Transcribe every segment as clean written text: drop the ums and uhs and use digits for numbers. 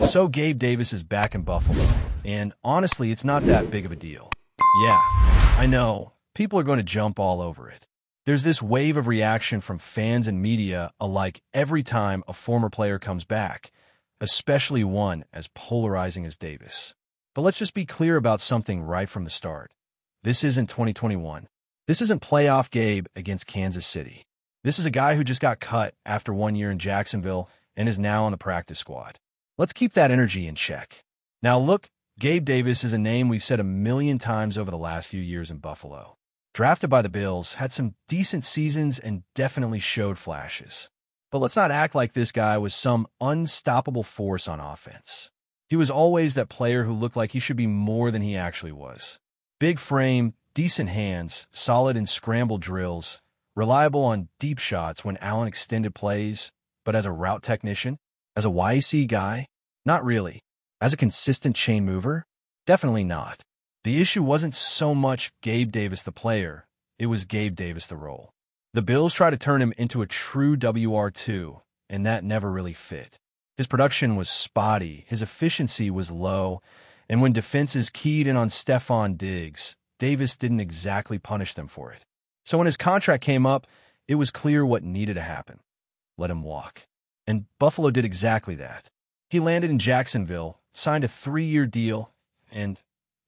So Gabe Davis is back in Buffalo, and honestly, it's not that big of a deal. Yeah, I know, people are going to jump all over it. There's this wave of reaction from fans and media alike every time a former player comes back, especially one as polarizing as Davis. But let's just be clear about something right from the start. This isn't 2021. This isn't playoff Gabe against Kansas City. This is a guy who just got cut after 1 year in Jacksonville and is now on the practice squad. Let's keep that energy in check. Now look, Gabe Davis is a name we've said a million times over the last few years in Buffalo. Drafted by the Bills, had some decent seasons and definitely showed flashes. But let's not act like this guy was some unstoppable force on offense. He was always that player who looked like he should be more than he actually was. Big frame, decent hands, solid in scramble drills, reliable on deep shots when Allen extended plays, but as a route technician, as a YC guy, not really. As a consistent chain mover, definitely not. The issue wasn't so much Gabe Davis the player, it was Gabe Davis the role. The Bills tried to turn him into a true WR2, and that never really fit. His production was spotty, his efficiency was low, and when defenses keyed in on Stephon Diggs, Davis didn't exactly punish them for it. So when his contract came up, it was clear what needed to happen. Let him walk. And Buffalo did exactly that. He landed in Jacksonville, signed a 3-year deal, and,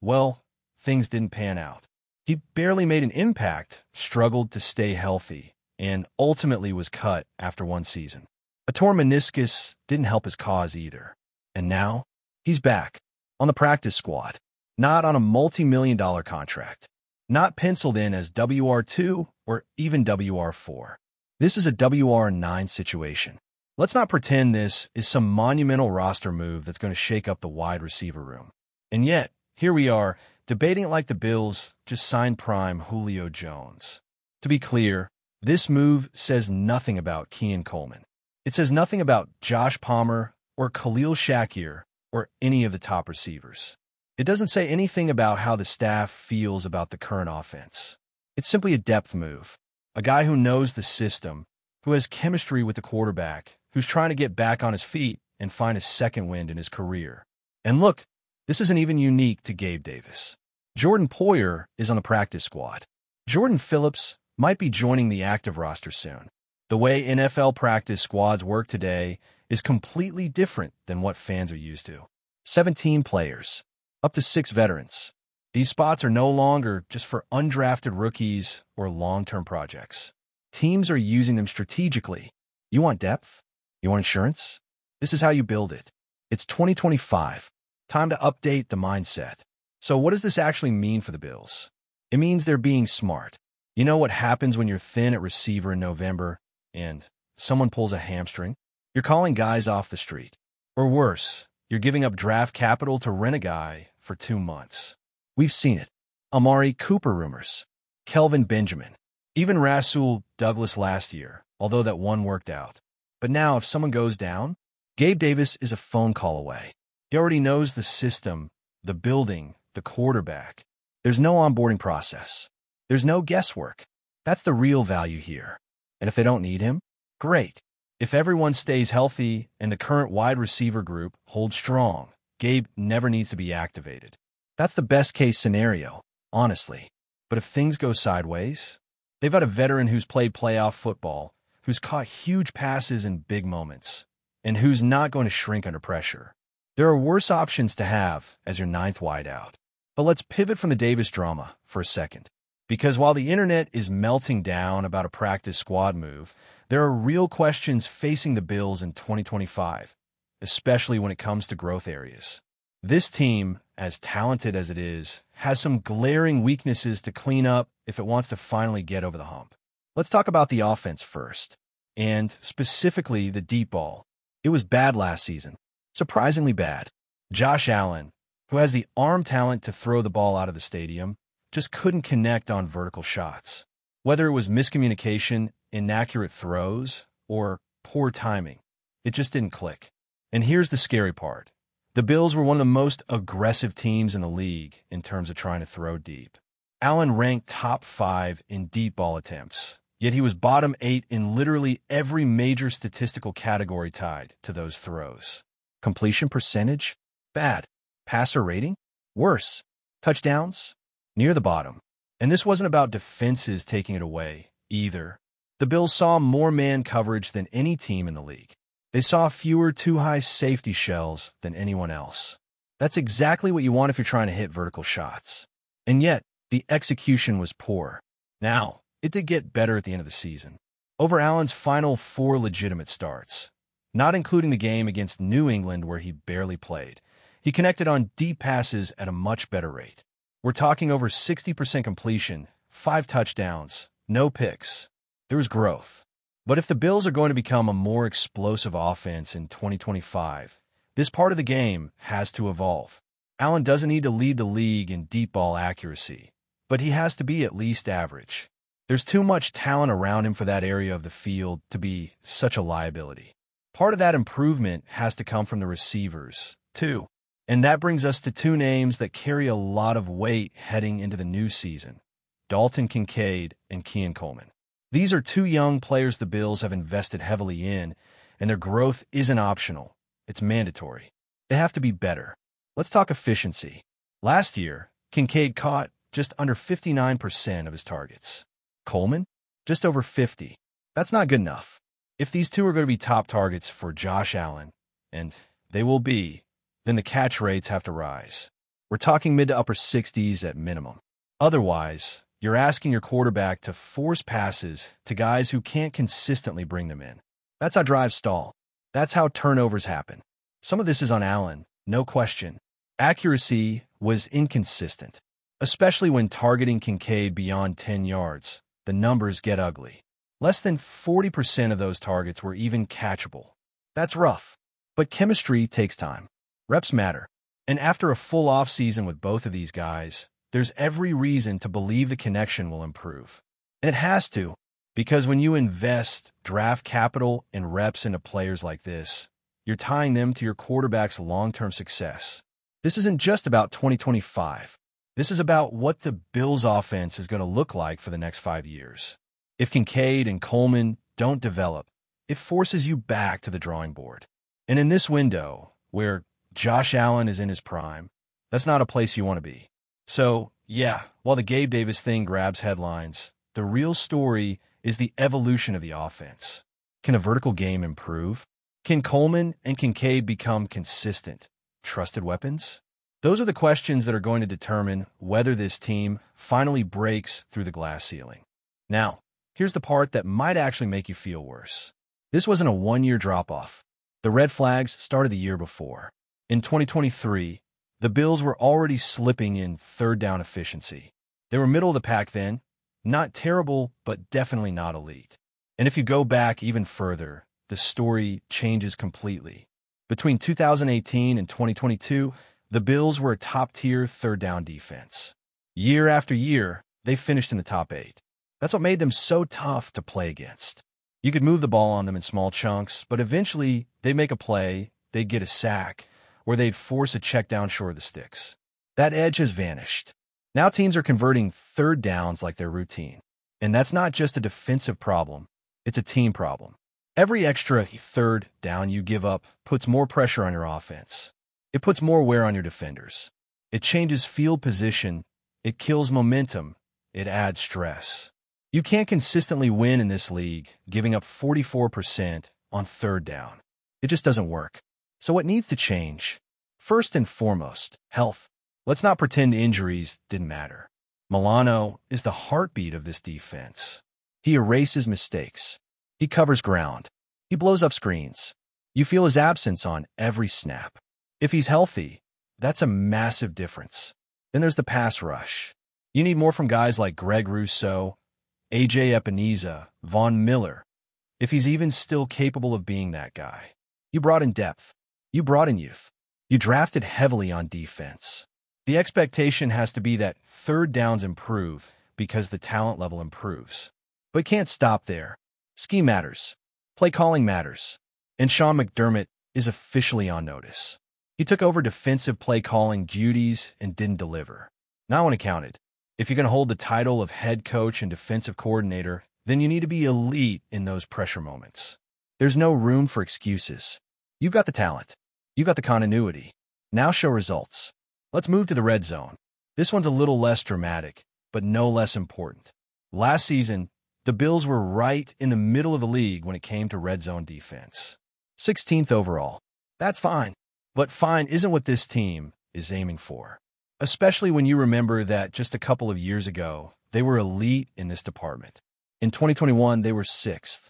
well, things didn't pan out. He barely made an impact, struggled to stay healthy, and ultimately was cut after 1 season. A torn meniscus didn't help his cause either. And now, he's back, on the practice squad, not on a multi-million-dollar contract, not penciled in as WR2 or even WR4. This is a WR9 situation. Let's not pretend this is some monumental roster move that's going to shake up the wide receiver room. And yet, here we are, debating it like the Bills just signed prime Julio Jones. To be clear, this move says nothing about Keon Coleman. It says nothing about Josh Palmer or Khalil Shakir or any of the top receivers. It doesn't say anything about how the staff feels about the current offense. It's simply a depth move. A guy who knows the system, who has chemistry with the quarterback, who's trying to get back on his feet and find a second wind in his career. And look, this isn't even unique to Gabe Davis. Jordan Poyer is on the practice squad. Jordan Phillips might be joining the active roster soon. The way NFL practice squads work today is completely different than what fans are used to. 17 players, up to 6 veterans. These spots are no longer just for undrafted rookies or long-term projects. Teams are using them strategically. You want depth? You want insurance? This is how you build it. It's 2025. Time to update the mindset. So what does this actually mean for the Bills? It means they're being smart. You know what happens when you're thin at receiver in November and someone pulls a hamstring? You're calling guys off the street. Or worse, you're giving up draft capital to rent a guy for 2 months. We've seen it. Amari Cooper rumors. Kelvin Benjamin. Even Rasul Douglas last year, although that one worked out. But now if someone goes down, Gabe Davis is a phone call away. He already knows the system, the building, the quarterback. There's no onboarding process. There's no guesswork. That's the real value here. And if they don't need him, great. If everyone stays healthy and the current wide receiver group holds strong, Gabe never needs to be activated. That's the best case scenario, honestly. But if things go sideways, they've got a veteran who's played playoff football, who's caught huge passes in big moments, and who's not going to shrink under pressure. There are worse options to have as your 9th wideout. But let's pivot from the Davis drama for a second. Because while the internet is melting down about a practice squad move, there are real questions facing the Bills in 2025, especially when it comes to growth areas. This team, as talented as it is, has some glaring weaknesses to clean up if it wants to finally get over the hump. Let's talk about the offense first, and specifically the deep ball. It was bad last season, surprisingly bad. Josh Allen, who has the arm talent to throw the ball out of the stadium, just couldn't connect on vertical shots. Whether it was miscommunication, inaccurate throws, or poor timing, it just didn't click. And here's the scary part. The Bills were one of the most aggressive teams in the league in terms of trying to throw deep. Allen ranked top 5 in deep ball attempts, yet he was bottom 8 in literally every major statistical category tied to those throws. Completion percentage? Bad. Passer rating? Worse. Touchdowns? Near the bottom. And this wasn't about defenses taking it away, either. The Bills saw more man coverage than any team in the league. They saw fewer too-high safety shells than anyone else. That's exactly what you want if you're trying to hit vertical shots. And yet, the execution was poor. Now, it did get better at the end of the season. Over Allen's final 4 legitimate starts, not including the game against New England where he barely played, he connected on deep passes at a much better rate. We're talking over 60% completion, 5 touchdowns, no picks. There was growth. But if the Bills are going to become a more explosive offense in 2025, this part of the game has to evolve. Allen doesn't need to lead the league in deep ball accuracy, but he has to be at least average. There's too much talent around him for that area of the field to be such a liability. Part of that improvement has to come from the receivers, too. And that brings us to 2 names that carry a lot of weight heading into the new season: Dalton Kincaid and Keon Coleman. These are 2 young players the Bills have invested heavily in, and their growth isn't optional. It's mandatory. They have to be better. Let's talk efficiency. Last year, Kincaid caught just under 59% of his targets. Coleman, just over 50. That's not good enough. If these 2 are going to be top targets for Josh Allen, and they will be, then the catch rates have to rise. We're talking mid to upper 60s at minimum. Otherwise, you're asking your quarterback to force passes to guys who can't consistently bring them in. That's how drives stall. That's how turnovers happen. Some of this is on Allen, no question. Accuracy was inconsistent, especially when targeting Kincaid beyond 10 yards. The numbers get ugly. Less than 40% of those targets were even catchable. That's rough. But chemistry takes time. Reps matter. And after a full offseason with both of these guys, there's every reason to believe the connection will improve. And it has to, because when you invest draft capital and reps into players like this, you're tying them to your quarterback's long-term success. This isn't just about 2025. This is about what the Bills' offense is going to look like for the next 5 years. If Kincaid and Coleman don't develop, it forces you back to the drawing board. And in this window, where Josh Allen is in his prime, that's not a place you want to be. So, yeah, while the Gabe Davis thing grabs headlines, the real story is the evolution of the offense. Can a vertical game improve? Can Coleman and Kincaid become consistent, trusted weapons? Those are the questions that are going to determine whether this team finally breaks through the glass ceiling. Now, here's the part that might actually make you feel worse. This wasn't a one-year drop-off. The red flags started the year before. In 2023, the Bills were already slipping in third down efficiency. They were middle of the pack then, not terrible, but definitely not elite. And if you go back even further, the story changes completely. Between 2018 and 2022, the Bills were a top-tier third down defense. Year after year, they finished in the top 8. That's what made them so tough to play against. You could move the ball on them in small chunks, but eventually they'd make a play, they'd get a sack, or they'd force a check down short of the sticks. That edge has vanished. Now teams are converting third downs like their routine. And that's not just a defensive problem, it's a team problem. Every extra third down you give up puts more pressure on your offense. It puts more wear on your defenders. It changes field position. It kills momentum. It adds stress. You can't consistently win in this league giving up 44% on third down. It just doesn't work. So what needs to change? First and foremost, health. Let's not pretend injuries didn't matter. Milano is the heartbeat of this defense. He erases mistakes. He covers ground. He blows up screens. You feel his absence on every snap. If he's healthy, that's a massive difference. Then there's the pass rush. You need more from guys like Greg Rousseau, A.J. Epineza, Von Miller, if he's even still capable of being that guy. You brought in depth. You brought in youth. You drafted heavily on defense. The expectation has to be that third downs improve because the talent level improves. But can't stop there. Scheme matters. Play calling matters. And Sean McDermott is officially on notice. He took over defensive play calling duties and didn't deliver. Not when it counted. If you're going to hold the title of head coach and defensive coordinator, then you need to be elite in those pressure moments. There's no room for excuses. You've got the talent. You got the continuity. Now show results. Let's move to the red zone. This one's a little less dramatic, but no less important. Last season, the Bills were right in the middle of the league when it came to red zone defense. 16th overall. That's fine. But fine isn't what this team is aiming for. Especially when you remember that just a couple of years ago, they were elite in this department. In 2021, they were 6th.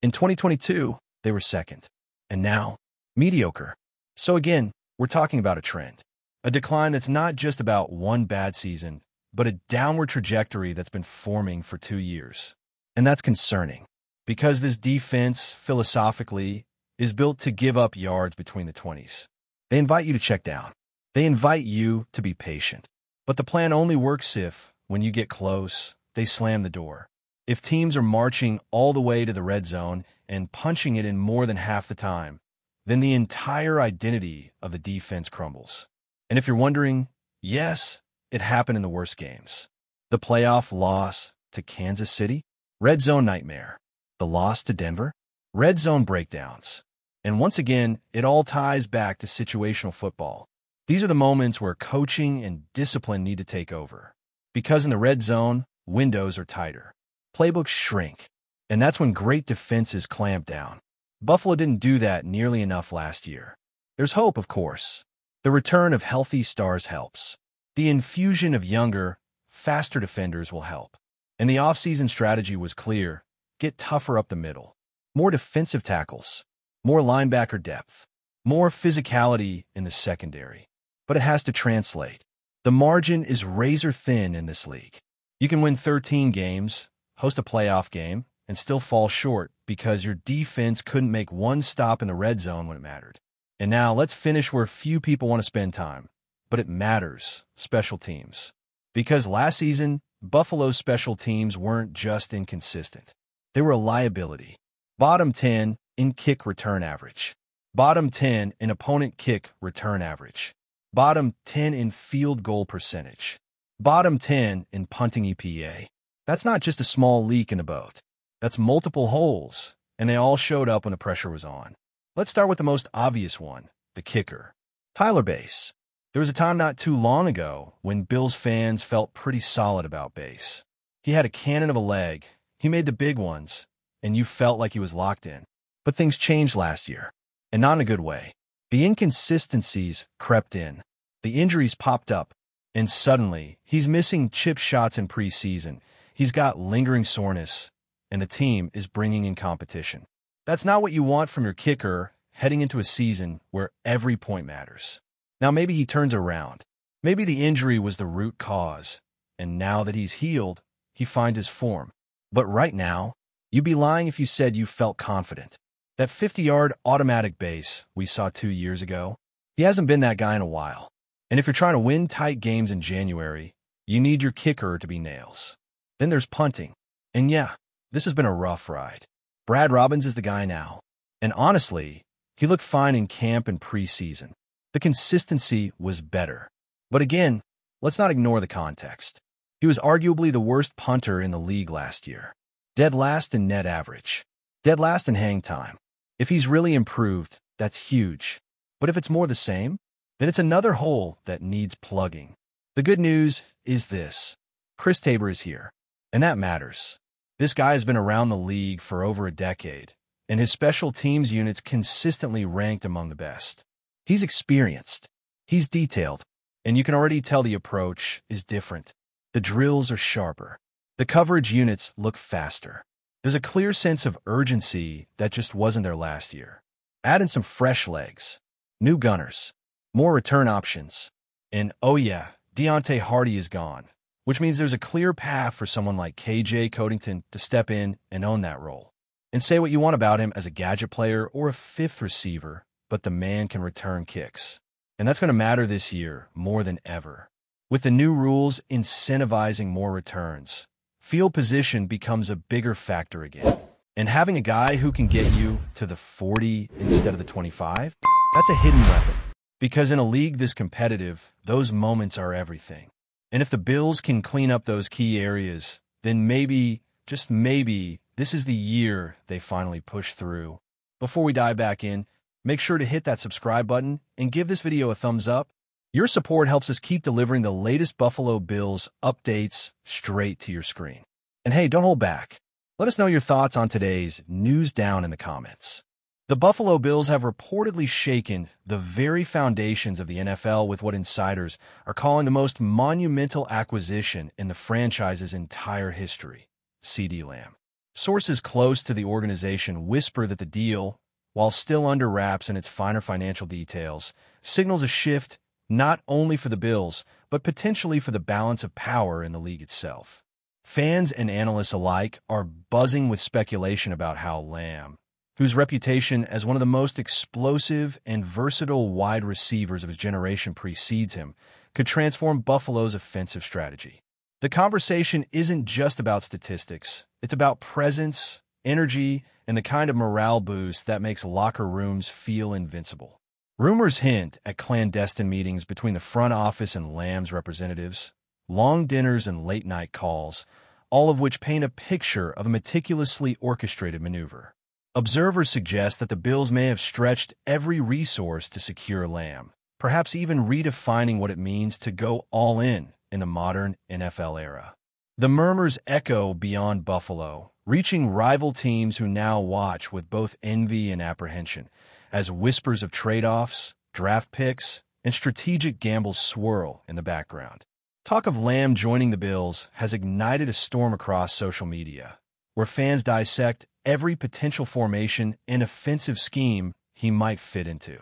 In 2022, they were 2nd. And now, mediocre. So again, we're talking about a trend. A decline that's not just about one bad season, but a downward trajectory that's been forming for 2 years. And that's concerning, because this defense, philosophically, is built to give up yards between the 20s. They invite you to check down. They invite you to be patient. But the plan only works if, when you get close, they slam the door. If teams are marching all the way to the red zone and punching it in more than half the time, then the entire identity of the defense crumbles. And if you're wondering, yes, it happened in the worst games. The playoff loss to Kansas City, red zone nightmare. The loss to Denver, red zone breakdowns. And once again, it all ties back to situational football. These are the moments where coaching and discipline need to take over. Because in the red zone, windows are tighter. Playbooks shrink. And that's when great defenses clamp down. Buffalo didn't do that nearly enough last year. There's hope, of course. The return of healthy stars helps. The infusion of younger, faster defenders will help. And the offseason strategy was clear. Get tougher up the middle. More defensive tackles. More linebacker depth. More physicality in the secondary. But it has to translate. The margin is razor thin in this league. You can win 13 games, host a playoff game, and still fall short because your defense couldn't make one stop in the red zone when it mattered. And now let's finish where few people want to spend time. But it matters, special teams. Because last season, Buffalo's special teams weren't just inconsistent. They were a liability. Bottom 10 in kick return average. Bottom 10 in opponent kick return average. Bottom 10 in field goal percentage. Bottom 10 in punting EPA. That's not just a small leak in the boat. That's multiple holes, and they all showed up when the pressure was on. Let's start with the most obvious one, the kicker. Tyler Bass. There was a time not too long ago when Bills fans felt pretty solid about Bass. He had a cannon of a leg, he made the big ones, and you felt like he was locked in. But things changed last year, and not in a good way. The inconsistencies crept in, the injuries popped up, and suddenly, he's missing chip shots in preseason, he's got lingering soreness, and the team is bringing in competition. That's not what you want from your kicker heading into a season where every point matters. Now maybe he turns around. Maybe the injury was the root cause, and now that he's healed, he finds his form. But right now, you'd be lying if you said you felt confident. That 50-yard automatic base we saw 2 years ago, he hasn't been that guy in a while. And if you're trying to win tight games in January, you need your kicker to be nails. Then there's punting. And yeah, this has been a rough ride. Brad Robbins is the guy now. And honestly, he looked fine in camp and preseason. The consistency was better. But again, let's not ignore the context. He was arguably the worst punter in the league last year. Dead last in net average. Dead last in hang time. If he's really improved, that's huge. But if it's more the same, then it's another hole that needs plugging. The good news is this. Chris Tabor is here. And that matters. This guy has been around the league for over a decade, and his special teams units consistently ranked among the best. He's experienced. He's detailed. And you can already tell the approach is different. The drills are sharper. The coverage units look faster. There's a clear sense of urgency that just wasn't there last year. Add in some fresh legs. New gunners. More return options. And oh yeah, Deontay Hardy is gone, which means there's a clear path for someone like KJ Codington to step in and own that role. And say what you want about him as a gadget player or a fifth receiver, but the man can return kicks. And that's going to matter this year more than ever. With the new rules incentivizing more returns, field position becomes a bigger factor again. And having a guy who can get you to the 40 instead of the 25, that's a hidden weapon. Because in a league this competitive, those moments are everything. And if the Bills can clean up those key areas, then maybe, just maybe, this is the year they finally push through. Before we dive back in, make sure to hit that subscribe button and give this video a thumbs up. Your support helps us keep delivering the latest Buffalo Bills updates straight to your screen. And hey, don't hold back. Let us know your thoughts on today's news down in the comments. The Buffalo Bills have reportedly shaken the very foundations of the NFL with what insiders are calling the most monumental acquisition in the franchise's entire history, CeeDee Lamb. Sources close to the organization whisper that the deal, while still under wraps in its finer financial details, signals a shift not only for the Bills, but potentially for the balance of power in the league itself. Fans and analysts alike are buzzing with speculation about how Lamb, whose reputation as one of the most explosive and versatile wide receivers of his generation precedes him, could transform Buffalo's offensive strategy. The conversation isn't just about statistics. It's about presence, energy, and the kind of morale boost that makes locker rooms feel invincible. Rumors hint at clandestine meetings between the front office and Lamb's representatives, long dinners and late-night calls, all of which paint a picture of a meticulously orchestrated maneuver. Observers suggest that the Bills may have stretched every resource to secure Lamb, perhaps even redefining what it means to go all in the modern NFL era. The murmurs echo beyond Buffalo, reaching rival teams who now watch with both envy and apprehension, as whispers of trade-offs, draft picks, and strategic gambles swirl in the background. Talk of Lamb joining the Bills has ignited a storm across social media, where fans dissect every potential formation and offensive scheme he might fit into.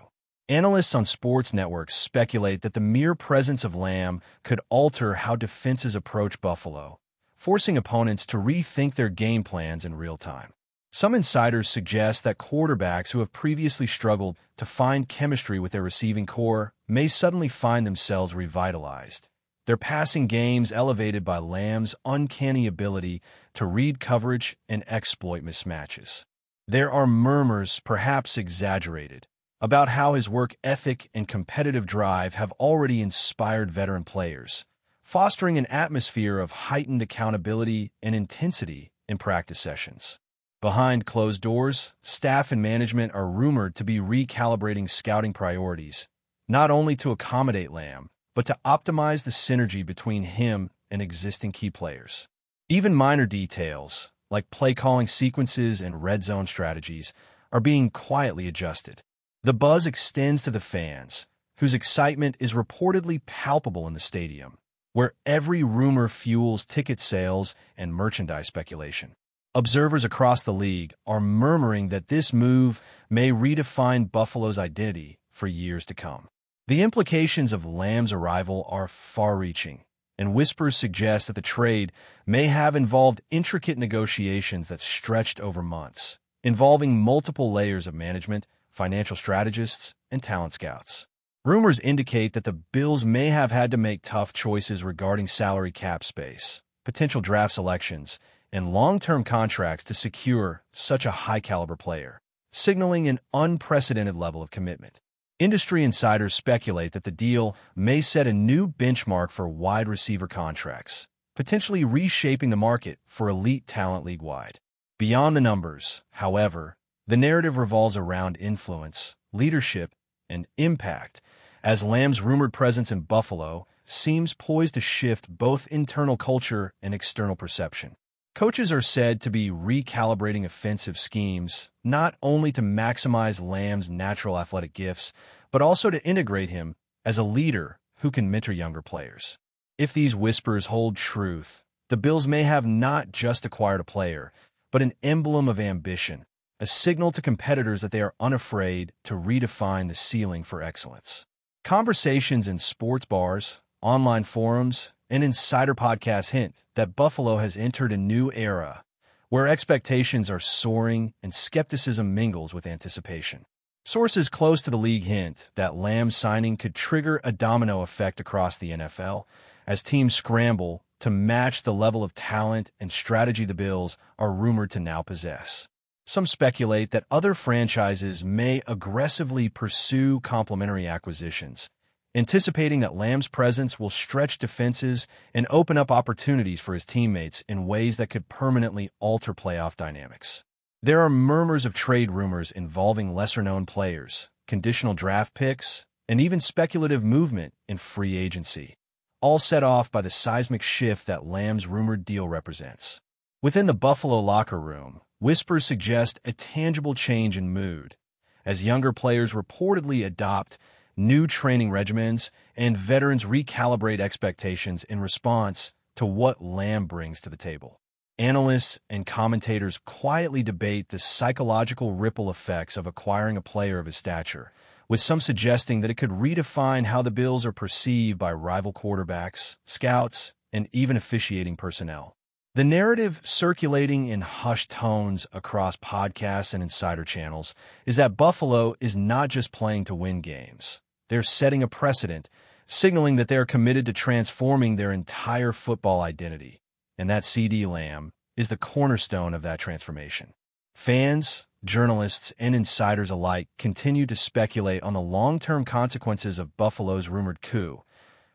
Analysts on sports networks speculate that the mere presence of Lamb could alter how defenses approach Buffalo, forcing opponents to rethink their game plans in real time. Some insiders suggest that quarterbacks who have previously struggled to find chemistry with their receiving core may suddenly find themselves revitalized, their passing games elevated by Lamb's uncanny ability to read coverage and exploit mismatches. There are murmurs, perhaps exaggerated, about how his work ethic and competitive drive have already inspired veteran players, fostering an atmosphere of heightened accountability and intensity in practice sessions. Behind closed doors, staff and management are rumored to be recalibrating scouting priorities, not only to accommodate Lamb, but to optimize the synergy between him and existing key players. Even minor details, like play-calling sequences and red zone strategies, are being quietly adjusted. The buzz extends to the fans, whose excitement is reportedly palpable in the stadium, where every rumor fuels ticket sales and merchandise speculation. Observers across the league are murmuring that this move may redefine Buffalo's identity for years to come. The implications of Lamb's arrival are far-reaching, and whispers suggest that the trade may have involved intricate negotiations that stretched over months, involving multiple layers of management, financial strategists, and talent scouts. Rumors indicate that the Bills may have had to make tough choices regarding salary cap space, potential draft selections, and long-term contracts to secure such a high-caliber player, signaling an unprecedented level of commitment. Industry insiders speculate that the deal may set a new benchmark for wide receiver contracts, potentially reshaping the market for elite talent league-wide. Beyond the numbers, however, the narrative revolves around influence, leadership, and impact, as Lamb's rumored presence in Buffalo seems poised to shift both internal culture and external perception. Coaches are said to be recalibrating offensive schemes, not only to maximize Lamb's natural athletic gifts, but also to integrate him as a leader who can mentor younger players. If these whispers hold truth, the Bills may have not just acquired a player, but an emblem of ambition, a signal to competitors that they are unafraid to redefine the ceiling for excellence. Conversations in sports bars, online forums, and insider podcasts hint that Buffalo has entered a new era where expectations are soaring and skepticism mingles with anticipation. Sources close to the league hint that Lamb's signing could trigger a domino effect across the NFL as teams scramble to match the level of talent and strategy the Bills are rumored to now possess. Some speculate that other franchises may aggressively pursue complementary acquisitions, anticipating that Lamb's presence will stretch defenses and open up opportunities for his teammates in ways that could permanently alter playoff dynamics. There are murmurs of trade rumors involving lesser-known players, conditional draft picks, and even speculative movement in free agency, all set off by the seismic shift that Lamb's rumored deal represents. Within the Buffalo locker room, whispers suggest a tangible change in mood, as younger players reportedly adopt new training regimens and veterans recalibrate expectations in response to what Lamb brings to the table. Analysts and commentators quietly debate the psychological ripple effects of acquiring a player of his stature, with some suggesting that it could redefine how the Bills are perceived by rival quarterbacks, scouts, and even officiating personnel. The narrative circulating in hushed tones across podcasts and insider channels is that Buffalo is not just playing to win games. They're setting a precedent, signaling that they are committed to transforming their entire football identity, and that CeeDee Lamb is the cornerstone of that transformation. Fans, journalists, and insiders alike continue to speculate on the long-term consequences of Buffalo's rumored coup,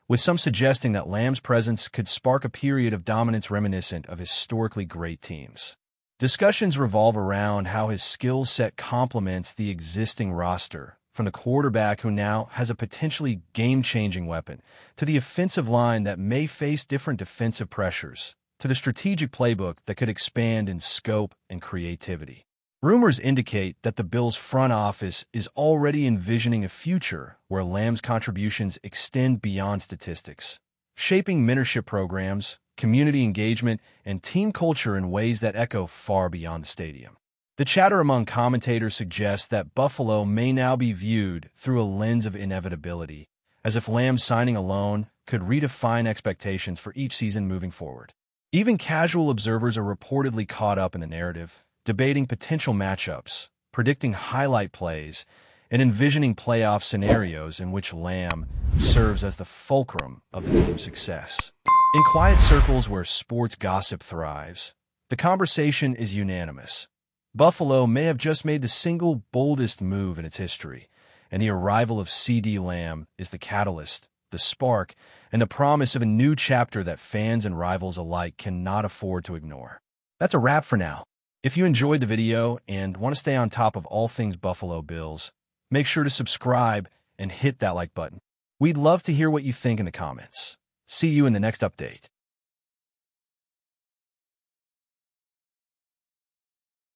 with some suggesting that Lamb's presence could spark a period of dominance reminiscent of historically great teams. Discussions revolve around how his skill set complements the existing roster, from the quarterback who now has a potentially game-changing weapon, to the offensive line that may face different defensive pressures, to the strategic playbook that could expand in scope and creativity. Rumors indicate that the Bills' front office is already envisioning a future where Lamb's contributions extend beyond statistics, shaping mentorship programs, community engagement, and team culture in ways that echo far beyond the stadium. The chatter among commentators suggests that Buffalo may now be viewed through a lens of inevitability, as if Lamb's signing alone could redefine expectations for each season moving forward. Even casual observers are reportedly caught up in the narrative, debating potential matchups, predicting highlight plays, and envisioning playoff scenarios in which Lamb serves as the fulcrum of the team's success. In quiet circles where sports gossip thrives, the conversation is unanimous. Buffalo may have just made the single boldest move in its history, and the arrival of CeeDee Lamb is the catalyst, the spark, and the promise of a new chapter that fans and rivals alike cannot afford to ignore. That's a wrap for now. If you enjoyed the video and want to stay on top of all things Buffalo Bills, make sure to subscribe and hit that like button. We'd love to hear what you think in the comments. See you in the next update.